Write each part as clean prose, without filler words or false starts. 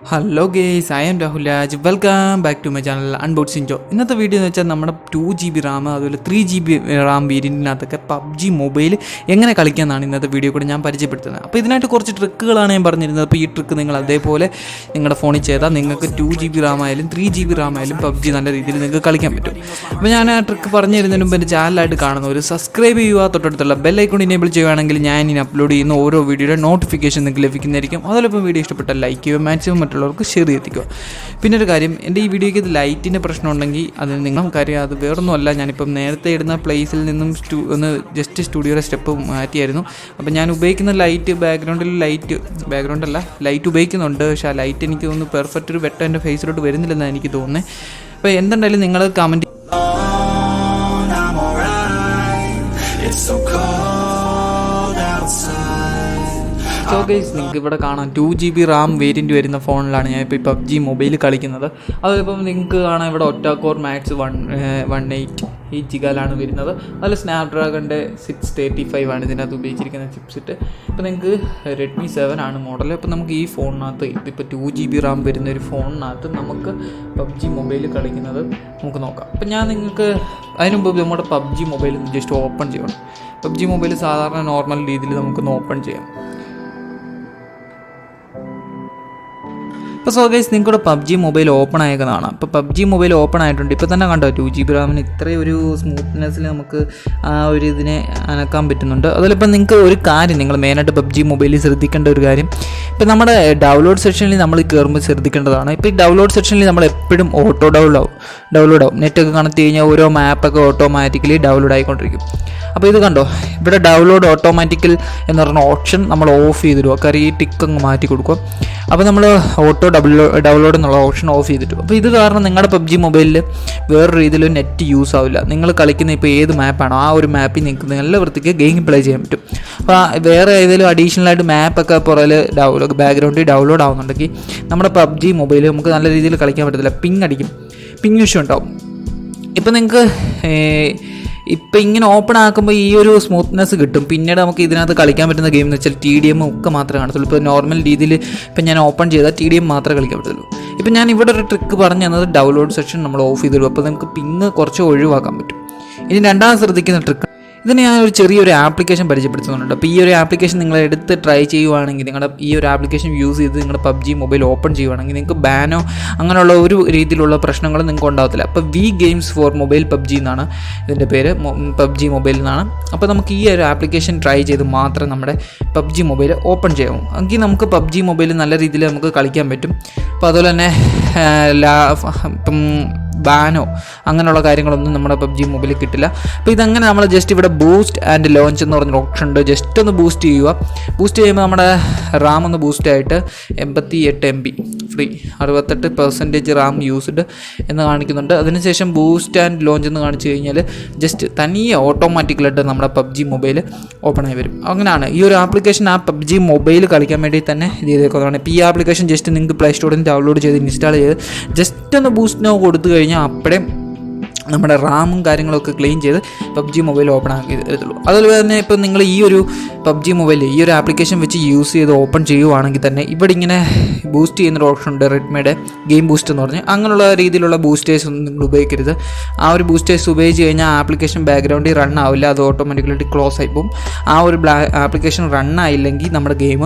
Hello guys, I am Rahul. Welcome back to my channel unboxing ജോ. ഇന്നത്തെ video എന്ന് വെച്ചാൽ നമ്മുടെ 2GB റാം അതുപോലെ 3GB റാം വേരിയൻറ്റിനകത്തൊക്കെ പബ്ജി മൊബൈൽ എങ്ങനെ കളിക്കാമെന്നാണ് ഇന്നത്തെ വീഡിയോ കൂടെ ഞാൻ പരിചയപ്പെടുത്തുന്നത്. അപ്പോൾ ഇതിനായിട്ട് കുറച്ച് ട്രിക്കുകളാണ് ഞാൻ പറഞ്ഞിരുന്നത്. അപ്പോൾ ഈ ട്രിക്ക് നിങ്ങൾ അതേപോലെ നിങ്ങളുടെ ഫോണിൽ ചെയ്താൽ നിങ്ങൾക്ക് 2GB റാം ആയാലും 3GB റാം ആയാലും പബ്ജി നല്ല രീതിയിൽ നിങ്ങൾക്ക് കളിക്കാൻ പറ്റും. അപ്പോൾ ഞാൻ ആ ട്രിക്ക് പറഞ്ഞു തരുന്നതിന് മുമ്പ് എൻ്റെ ചാനലായിട്ട് കാണുന്നവർ സബ്സ്ക്രൈബ് ചെയ്യുക, തൊട്ടടുത്തുള്ള ബെല്ലൈക്കൺ ഇനേബിൾ ചെയ്യുകയാണെങ്കിൽ ഞാൻ ഇനി അപ്ലോഡ് ചെയ്യുന്ന ഓരോ വീഡിയോയുടെ നോട്ടിഫിക്കേഷൻ നിങ്ങൾക്ക് ലഭിക്കുന്നതായിരിക്കും. അതുപോലെ വീഡിയോ ഇഷ്ടപ്പെട്ടാൽ ലൈക്ക് ചെയ്യുക, മാക്സിമം മറ്റുള്ളവർക്ക് ഷെയർ ചെയ്തിരിക്കുക. പിന്നെ ഒരു കാര്യം, എൻ്റെ ഈ വീഡിയോയ്ക്ക് ഇത് ലൈറ്റിൻ്റെ പ്രശ്നം ഉണ്ടെങ്കിൽ അത് നിങ്ങളും കാര്യം, അത് വേറൊന്നുമല്ല. ഞാനിപ്പം നേരത്തെ ഇടുന്ന പ്ലേസിൽ നിന്നും ഒന്ന് ജസ്റ്റ് സ്റ്റുഡിയോയുടെ സ്റ്റെപ്പ് മാറ്റിയായിരുന്നു. അപ്പോൾ ഞാൻ ഉപയോഗിക്കുന്ന ലൈറ്റ് ബാക്ക്ഗ്രൗണ്ടല്ല ലൈറ്റ് ഉപയോഗിക്കുന്നുണ്ട്. പക്ഷേ ആ ലൈറ്റ് എനിക്ക് തോന്നുന്നു പെർഫെക്റ്റ് ഒരു വെട്ടം എൻ്റെ ഫേസിലോട്ട് വരുന്നില്ലെന്നാണ് എനിക്ക് തോന്നുന്നത്. അപ്പോൾ എന്തുണ്ടായാലും നിങ്ങൾ കമൻറ്റ്. സോ ഗൈസ്, നിങ്ങൾക്ക് ഇവിടെ കാണാം 2GB റാം വേരിയൻറ്റ് വരുന്ന ഫോണിലാണ് ഞാനിപ്പോൾ ഈ പബ്ജി മൊബൈൽ കളിക്കുന്നത്. അതിലിപ്പം നിങ്ങൾക്ക് കാണാം ഇവിടെ ഒറ്റാക്കോർ മാക്സ് 118 ജിഗാലാണ് വരുന്നത്. അതിൽ സ്നാപ്ഡ്രാഗണിൻ്റെ 635 ആണ് ഇതിനകത്ത് ഉപയോഗിച്ചിരിക്കുന്ന ചിപ്സെറ്റ്. ഇപ്പോൾ നിങ്ങൾക്ക് റെഡ്മി 7 ആണ് മോഡൽ. അപ്പോൾ നമുക്ക് ഈ ഫോണിനകത്ത് ഇതിപ്പോൾ 2GB റാം വരുന്ന ഒരു ഫോണിനകത്ത് നമുക്ക് പബ്ജി മൊബൈൽ കളിക്കുന്നത് നമുക്ക് നോക്കാം. അപ്പോൾ ഞാൻ നിങ്ങൾക്ക് അതിന് മുമ്പ് നമ്മുടെ പബ്ജി മൊബൈൽ ജസ്റ്റ് ഓപ്പൺ ചെയ്യണം. പബ്ജി മൊബൈൽ സാധാരണ നോർമൽ രീതിയിൽ നമുക്കൊന്ന് ഓപ്പൺ ചെയ്യാം. അപ്പോൾ സോ ഗൈസ്, നിങ്ങൾക്കിവിടെ പബ്ജി മൊബൈൽ ഓപ്പൺ ആയേക്കുന്നതാണ്. അപ്പോൾ പബ്ജി മൊബൈൽ ഓപ്പൺ ആയിട്ടുണ്ട്. ഇപ്പോൾ തന്നെ കണ്ടോ 2GB റാമിന് ഇത്രയും ഒരു സ്മൂത്ത്നെസ്സിൽ നമുക്ക് ആ ഒരു ഇതിനെ അനക്കാൻ പറ്റുന്നുണ്ട്. അതിലിപ്പോൾ നിങ്ങൾക്ക് ഒരു കാര്യം, നിങ്ങൾ മെയിനായിട്ട് പബ്ജി മൊബൈലിൽ ശ്രദ്ധിക്കേണ്ട ഒരു കാര്യം, ഇപ്പോൾ നമ്മുടെ ഡൗൺലോഡ് സെക്ഷനിൽ നമ്മൾ കയറുമ്പോൾ ശ്രദ്ധിക്കേണ്ടതാണ്. ഇപ്പോൾ ഈ ഡൗൺലോഡ് സെക്ഷനിൽ നമ്മൾ എപ്പോഴും ഓട്ടോ ഡൗൺലോഡ് ആവും. നെറ്റൊക്കെ കണക്ട് കഴിഞ്ഞാൽ ഓരോ മാപ്പൊക്കെ ഓട്ടോമാറ്റിക്കലി ഡൗൺലോഡ് ആയിക്കൊണ്ടിരിക്കും. അപ്പോൾ ഇത് കണ്ടോ, ഇവിടെ ഡൗൺലോഡ് ഓട്ടോമാറ്റിക്കൽ എന്ന് പറഞ്ഞ ഓപ്ഷൻ നമ്മൾ ഓഫ് ചെയ്തിടുക. കാര്യം ഈ ടിക്ക് അങ്ങ് മാറ്റി കൊടുക്കുക. അപ്പോൾ നമ്മൾ ഡൗൺലോഡ് എന്നുള്ള ഓപ്ഷൻ ഓഫ് ചെയ്തിട്ടു. അപ്പോൾ ഇത് കാരണം നിങ്ങളുടെ പബ്ജി മൊബൈലിൽ വേറൊരു രീതിയിൽ നെറ്റ് യൂസ് ആവില്ല. നിങ്ങൾ കളിക്കുന്ന ഇപ്പോൾ ഏത് മാപ്പാണോ ആ ഒരു മാപ്പിൽ നിങ്ങൾക്ക് നല്ല വൃത്തിക്ക് ഗെയിം പ്ലേ ചെയ്യാൻ പറ്റും. അപ്പോൾ വേറെ ഏതെങ്കിലും അഡീഷണലായിട്ട് മാപ്പൊക്കെ പുറകിൽ ബാക്ക്ഗ്രൗണ്ടിൽ ഡൗൺലോഡ് ആവുന്നുണ്ടെങ്കിൽ നമ്മുടെ പബ്ജി മൊബൈൽ നമുക്ക് നല്ല രീതിയിൽ കളിക്കാൻ പറ്റത്തില്ല. പിങ് ഇഷ്യൂ ഉണ്ടാവും. ഇപ്പോൾ നിങ്ങൾക്ക് ഇപ്പം ഇങ്ങനെ ഓപ്പൺ ആക്കുമ്പോൾ ഈ ഒരു സ്മൂത്ത്നെസ് കിട്ടും. പിന്നീട് നമുക്ക് ഇതിനകത്ത് കളിക്കാൻ പറ്റുന്ന ഗെയിം എന്ന് വെച്ചാൽ TDM ഒക്കെ മാത്രമേ കാണത്തുള്ളൂ. ഇപ്പോൾ നോർമൽ രീതിയിൽ ഇപ്പം ഞാൻ ഓപ്പൺ ചെയ്താൽ TDM മാത്രമേ കളിക്കാൻ പറ്റുള്ളൂ. ഇപ്പം ഞാൻ ഇവിടെ ഒരു ട്രിക്ക് പറഞ്ഞു തന്നത് ഡൗൺലോഡ് സെക്ഷൻ നമ്മൾ ഓഫ് ചെയ്തിടും. അപ്പോൾ നമുക്ക് പിങ് കുറച്ച് ഒഴിവാക്കാൻ പറ്റും. ഇനി രണ്ടാമത് ശ്രദ്ധിക്കുന്ന ട്രിക്ക്, ഇതിന് ഞാൻ ഒരു ചെറിയൊരു ആപ്ലിക്കേഷൻ പരിചയപ്പെടുത്തുന്നുണ്ട്. അപ്പോൾ ഈ ഒരു ആപ്ലിക്കേഷൻ നിങ്ങൾ എടുത്ത് ട്രൈ ചെയ്യുവാണെങ്കിൽ, നിങ്ങളുടെ ഈ ഒരു ആപ്ലിക്കേഷൻ യൂസ് ചെയ്ത് നിങ്ങളുടെ പബ്ജി മൊബൈൽ ഓപ്പൺ ചെയ്യുവാണെങ്കിൽ നിങ്ങൾക്ക് ബാനോ അങ്ങനെയുള്ള ഒരു രീതിയിലുള്ള പ്രശ്നങ്ങളും നിങ്ങൾക്ക് ഉണ്ടാകത്തില്ല. അപ്പോൾ ഗെയിംസ് ഫോർ മൊബൈൽ പബ്ജി എന്നാണ് ഇതിൻ്റെ പേര്, പബ്ജി മൊബൈൽ എന്നാണ്. അപ്പോൾ നമുക്ക് ഈ ഒരു ആപ്ലിക്കേഷൻ ട്രൈ ചെയ്ത് മാത്രം നമ്മുടെ പബ്ജി മൊബൈൽ ഓപ്പൺ ചെയ്യാവും. എങ്കിൽ നമുക്ക് പബ്ജി മൊബൈൽ നല്ല രീതിയിൽ നമുക്ക് കളിക്കാൻ പറ്റും. അപ്പോൾ അതുപോലെ തന്നെ ഇപ്പം ബാനോ അങ്ങനെയുള്ള കാര്യങ്ങളൊന്നും നമ്മുടെ പബ്ജി മൊബൈലിൽ കിട്ടില്ല. അപ്പോൾ ഇതങ്ങനെ നമ്മൾ ജസ്റ്റ് ഇവിടെ ബൂസ്റ്റ് ആൻഡ് ലോഞ്ച് എന്ന് പറഞ്ഞൊരു ഓപ്ഷൻ ഉണ്ട്. ജസ്റ്റ് ഒന്ന് ബൂസ്റ്റ് ചെയ്യുക. ബൂസ്റ്റ് ചെയ്യുമ്പോൾ നമ്മുടെ റാം ഒന്ന് ബൂസ്റ്റ് ആയിട്ട് 88 MB ഫ്രീ, 68% റാം യൂസ്ഡ് എന്ന് കാണിക്കുന്നുണ്ട്. അതിനുശേഷം ബൂസ്റ്റ് ആൻഡ് ലോഞ്ച് എന്ന് കാണിച്ചു കഴിഞ്ഞാൽ ജസ്റ്റ് തനിയെ ഓട്ടോമാറ്റിക്കലായിട്ട് നമ്മുടെ പബ്ജി മൊബൈൽ ഓപ്പൺ ആയി വരും. അങ്ങനെയാണ് ഈ ഒരു ആപ്ലിക്കേഷൻ ആ പബ്ജി മൊബൈൽ കളിക്കാൻ വേണ്ടി തന്നെ ഇത് ചെയ്തേക്കുന്നതാണ്. ഇപ്പോൾ ഈ ആപ്ലിക്കേഷൻ ജസ്റ്റ് നിങ്ങൾക്ക് പ്ലേ സ്റ്റോറിൽ നിന്ന് ഡൗൺലോഡ് ചെയ്ത് ഇൻസ്റ്റാൾ ചെയ്ത് ജസ്റ്റ് ഒന്ന് ബൂസ്റ്റ് നോ കൊടുത്തു കഴിഞ്ഞാൽ അപ്പോഴേ നമ്മുടെ റാമും കാര്യങ്ങളൊക്കെ ക്ലീൻ ചെയ്ത് പബ്ജി മൊബൈൽ ഓപ്പൺ ആക്കി തരത്തുള്ളൂ. അതുപോലെ തന്നെ ഇപ്പോൾ നിങ്ങൾ ഈ ഒരു പബ്ജി മൊബൈൽ ഈ ഒരു ആപ്ലിക്കേഷൻ വെച്ച് യൂസ് ചെയ്ത് ഓപ്പൺ ചെയ്യുവാണെങ്കിൽ തന്നെ ഇവിടെ ഇങ്ങനെ ബൂസ്റ്റ് ചെയ്യുന്നൊരു ഓപ്ഷൻ ഉണ്ട്, റെഡ്മിയുടെ ഗെയിം ബൂസ്റ്റ് എന്ന് പറഞ്ഞ്. അങ്ങനെയുള്ള രീതിയിലുള്ള ബൂസ്റ്റേഴ്സ് ഒന്നും നിങ്ങൾ ഉപയോഗിക്കരുത്. ആ ഒരു ബൂസ്റ്റേഴ്സ് ഉപയോഗിച്ച് കഴിഞ്ഞാൽ ആപ്ലിക്കേഷൻ ബാക്ക്ഗ്രൗണ്ടിൽ റൺ ആവില്ല, അത് ഓട്ടോമാറ്റിക്കലായിട്ട് ക്ലോസ് ആയി പോകും. ആ ഒരു ആപ്ലിക്കേഷൻ റൺ ആയില്ലെങ്കിൽ നമ്മുടെ ഗെയിം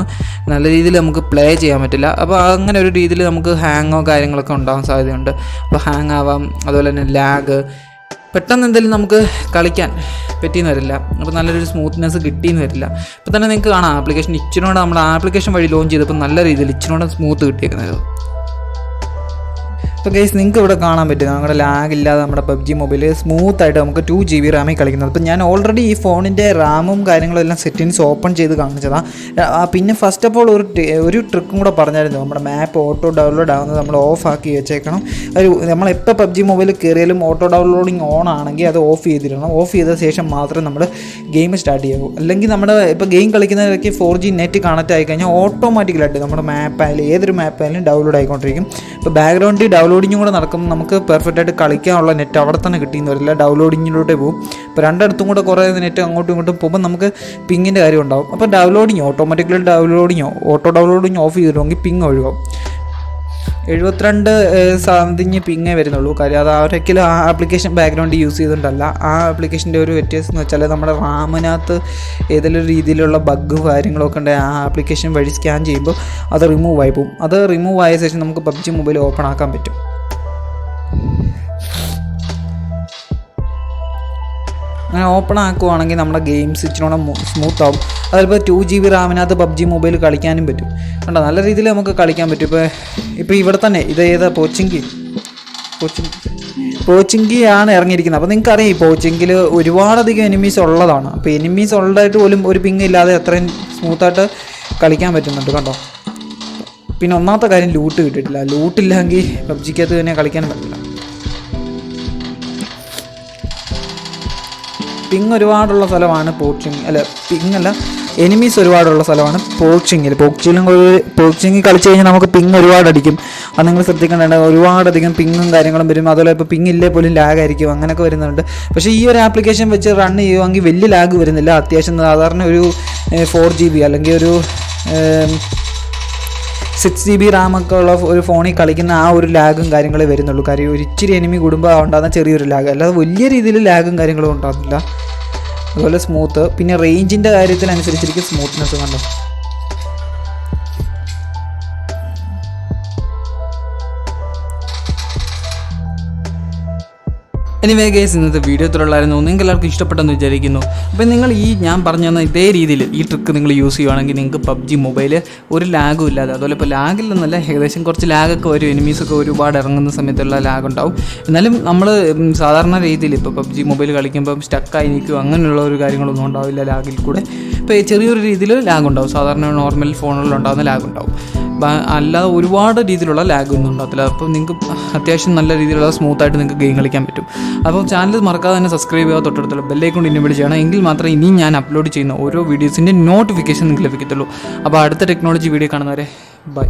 നല്ല രീതിയിൽ നമുക്ക് പ്ലേ ചെയ്യാൻ പറ്റില്ല. അപ്പോൾ അങ്ങനെ ഒരു രീതിയിൽ നമുക്ക് ഹാങ്ങോ കാര്യങ്ങളൊക്കെ ഉണ്ടാകാൻ സാധ്യതയുണ്ട്. അപ്പോൾ ഹാങ് ആവാം, അതുപോലെ തന്നെ ലാഗ്, പെട്ടെന്ന് എന്തെങ്കിലും നമുക്ക് കളിക്കാൻ പറ്റിയെന്ന് വരില്ല. അപ്പോൾ നല്ലൊരു സ്മൂത്ത്നെസ് കിട്ടിയെന്ന് വരില്ല. ഇപ്പോൾ തന്നെ നിങ്ങൾക്ക് കാണാം ആപ്ലിക്കേഷൻ ഇച്ചിനോടെ നമ്മൾ ആപ്ലിക്കേഷൻ വഴി ലോഞ്ച് ചെയ്തപ്പോൾ നല്ല രീതിയിൽ ഇച്ചിനോടെ സ്മൂത്ത് കിട്ടിയേക്കുന്നത്. അപ്പോൾ ഗൈസ്, നിങ്ങൾക്ക് ഇവിടെ കാണാൻ പറ്റും നമ്മുടെ ലാഗ് ഇല്ലാതെ നമ്മുടെ പബ്ജി മൊബൈൽ സ്മൂത്തായിട്ട് നമുക്ക് 2GB റാമിൽ കളിക്കുന്നത്. അപ്പോൾ ഞാൻ ഓൾറെഡി ഈ ഫോണിൻ്റെ റാമും കാര്യങ്ങളും എല്ലാം സെറ്റിങ്സ് ഓപ്പൺ ചെയ്ത് കാണിച്ചതാണ്. പിന്നെ ഫസ്റ്റ് ഓഫ് ഓൾ ഒരു ട്രിക്കും കൂടെ പറഞ്ഞായിരുന്നു. നമ്മുടെ മാപ്പ് ഓട്ടോ ഡൗൺലോഡ് ആവുന്നത് നമ്മൾ ഓഫ് ആക്കി വെച്ചേക്കണം. നമ്മളെപ്പോൾ പബ്ജി മൊബൈൽ കയറിയാലും ഓട്ടോ ഡൗൺലോഡിങ് ഓൺ ആണെങ്കിൽ അത് ഓഫ് ചെയ്തിടണം. ഓഫ് ചെയ്ത ശേഷം മാത്രം നമ്മൾ ഗെയിം സ്റ്റാർട്ട് ചെയ്യാവൂ. അല്ലെങ്കിൽ നമ്മുടെ ഇപ്പോൾ ഗെയിം കളിക്കുന്നതിലേക്ക് 4G നെറ്റ് കണക്റ്റ് ആയി കഴിഞ്ഞാൽ ഓട്ടോമാറ്റിക്കലായിട്ട് നമ്മുടെ മാപ്പായാലും ഏതൊരു മാപ്പായാലും ഡൗൺലോഡ് ആയിക്കൊണ്ടിരിക്കും. ഇപ്പോൾ ബാക്ക്ഗ്രൗണ്ടിൽ ഡൗൺലോഡിങ്ങും കൂടെ നടക്കുമ്പോൾ നമുക്ക് പെർഫെക്റ്റായിട്ട് കളിക്കാനുള്ള നെറ്റ് അവിടെ തന്നെ കിട്ടിയെന്ന് വരില്ല, ഡൗൺലോഡിങ്ങിലോട്ടേ പോകും. ഇപ്പോൾ രണ്ടിടത്തും കൂടെ കുറേ നെറ്റ് അങ്ങോട്ടും ഇങ്ങോട്ടും പോകുമ്പോൾ നമുക്ക് പിങ്ങിൻ്റെ കാര്യം ഉണ്ടാകും. അപ്പോൾ ഡൗൺലോഡിങ്ങോ ഓട്ടോ ഡൗൺലോഡിങ് ഓഫ് ചെയ്തിട്ടുണ്ടെങ്കിൽ പിങ് ഒഴിവാകും. 72 സംതിങ് പിങ്ങേ വരുന്നുള്ളൂ. കാര്യം അത് ഒരിക്കലും ആ ആപ്ലിക്കേഷൻ ബാക്ക്ഗ്രൗണ്ട് യൂസ് ചെയ്തുകൊണ്ടല്ല. ആ ആപ്ലിക്കേഷൻ്റെ ഒരു വ്യത്യാസം എന്ന് വെച്ചാൽ നമ്മുടെ റാമിനകത്ത് ഏതെങ്കിലും രീതിയിലുള്ള ബഗ് കാര്യങ്ങളൊക്കെ ഉണ്ടെങ്കിൽ ആ ആപ്ലിക്കേഷൻ വഴി സ്കാൻ ചെയ്യുമ്പോൾ അത് റിമൂവ് ആയി പോകും. അത് റിമൂവ് ആയ ശേഷം നമുക്ക് പബ്ജി മൊബൈൽ ഓപ്പൺ ആക്കാൻ പറ്റും. അങ്ങനെ ഓപ്പൺ ആക്കുവാണെങ്കിൽ നമ്മുടെ ഗെയിംസ് ഇച്ചിരി സ്മൂത്ത് ആവും. അതിലിപ്പോൾ 2 GB റാമിനകത്ത് പബ്ജി മൊബൈൽ കളിക്കാനും പറ്റും. കണ്ടോ, നല്ല രീതിയിൽ നമുക്ക് കളിക്കാൻ പറ്റും. ഇപ്പോൾ ഇവിടെ തന്നെ ഇത് ഏതാ പോച്ചിങ്കി ആണ് ഇറങ്ങിയിരിക്കുന്നത്. അപ്പോൾ നിങ്ങൾക്കറിയാം ഈ പോച്ചിങ്കിൽ ഒരുപാടധികം എനിമീസ് ഉള്ളതാണ്. അപ്പോൾ എനിമീസ് ഉള്ളതായിട്ട് പോലും ഒരു പിങ് ഇല്ലാതെ അത്രയും സ്മൂത്തായിട്ട് കളിക്കാൻ പറ്റുന്നുണ്ട്. കണ്ടോ, പിന്നെ ഒന്നാമത്തെ കാര്യം ലൂട്ട് കിട്ടിയിട്ടില്ല. ലൂട്ടില്ലെങ്കിൽ പബ്ജിക്കകത്ത് തന്നെ കളിക്കാൻ പറ്റില്ല. പിങ് ഒരുപാടുള്ള സ്ഥലമാണ് എനിമീസ് ഒരുപാടുള്ള സ്ഥലമാണ് പോച്ചിങ്ങിൽ കളിച്ച് കഴിഞ്ഞാൽ നമുക്ക് പിങ് ഒരുപാട് അടിക്കും. അത് നിങ്ങൾ ശ്രദ്ധിക്കേണ്ടത്. ഒരുപാടധികം പിങ്ങും കാര്യങ്ങളും വരും. അതുപോലെ ഇപ്പോൾ പിങ് ഇല്ലേ പോലും ലാഗായിരിക്കും, അങ്ങനെയൊക്കെ വരുന്നുണ്ട്. പക്ഷേ ഈ ഒരു ആപ്ലിക്കേഷൻ വെച്ച് റൺ ചെയ്യുവാണെങ്കിൽ വലിയ ലാഗ് വരുന്നില്ല. അത്യാവശ്യം സാധാരണ ഒരു 4 GB അല്ലെങ്കിൽ ഒരു 6 GB റാമൊക്കെ ഉള്ള ഒരു ഫോണിൽ കളിക്കുന്ന ആ ഒരു ലാഗും കാര്യങ്ങളേ വരുന്നുള്ളൂ. കാര്യം ഒരു ഇച്ചിരി എനിമി കൂടുമ്പോൾ ഉണ്ടാകുന്ന ചെറിയൊരു ലാഗ്, അല്ലാതെ വലിയ രീതിയിൽ ലാഗും കാര്യങ്ങളും ഉണ്ടാകുന്നില്ല. അതുപോലെ സ്മൂത്ത്, പിന്നെ റേഞ്ചിൻ്റെ കാര്യത്തിനനുസരിച്ചിരിക്കും സ്മൂത്ത്നെസ്. കണ്ടോ, എനിവേ ഗൈസ്, ഇന്നത്തെ വീഡിയോ ഇത്രയുള്ളായിരുന്നു. നിങ്ങൾക്ക് എല്ലാവർക്കും ഇഷ്ടപ്പെട്ടെന്ന് വിചാരിക്കുന്നു. അപ്പോൾ നിങ്ങൾ ഞാൻ പറഞ്ഞു തന്ന ഇതേ രീതിയിൽ ഈ ട്രിക്ക് നിങ്ങൾ യൂസ് ചെയ്യുകയാണെങ്കിൽ നിങ്ങൾക്ക് പബ്ജി മൊബൈൽ ഒരു ലാഗും ഇല്ലാതെ, അതുപോലെ ഇപ്പോൾ ലാഗില്ലെന്നല്ല, ഏകദേശം കുറച്ച് ലാഗൊക്കെ വരും. എനിമീസൊക്കെ ഒരുപാട് ഇറങ്ങുന്ന സമയത്തുള്ള ലാഗ് ഉണ്ടാവും. എന്നാലും നമ്മൾ സാധാരണ രീതിയിൽ ഇപ്പോൾ പബ്ജി മൊബൈൽ കളിക്കുമ്പോൾ സ്റ്റക്കായി നിൽക്കും, അങ്ങനെയുള്ള ഒരു കാര്യങ്ങളൊന്നും ഉണ്ടാവില്ല ലാഗിൽ കൂടെ. ഇപ്പോൾ ചെറിയൊരു രീതിയിൽ ലാഗ് ഉണ്ടാവും, സാധാരണ നോർമൽ ഫോണുകളിലുണ്ടാകുന്ന ലാഗ് ഉണ്ടാവും. അല്ലാതെ ഒരുപാട് രീതിയിലുള്ള ലാഗ് ഒന്നും ഉണ്ടാകത്തില്ല. അപ്പോൾ നിങ്ങൾക്ക് അത്യാവശ്യം നല്ല രീതിയിലുള്ള സ്മൂത്തായിട്ട് നിങ്ങൾക്ക് ഗെയിം കളിക്കാൻ പറ്റും. അപ്പോൾ ചാനൽ മറക്കാതെ തന്നെ സബ്സ്ക്രൈബ് ചെയ്യുക, തൊട്ടടുത്തുള്ള ബെല്ലൈക്കൺ ഇനേബിൾ ചെയ്യണം. എങ്കിൽ മാത്രമേ ഇനി ഞാൻ അപ്ലോഡ് ചെയ്യുന്ന ഓരോ വീഡിയോസിൻ്റെ നോട്ടിഫിക്കേഷൻ നിങ്ങൾക്ക് ലഭിക്കത്തുള്ളൂ. അപ്പോൾ അടുത്ത ടെക്നോളജി വീഡിയോ കാണുന്നവരെ ബൈ.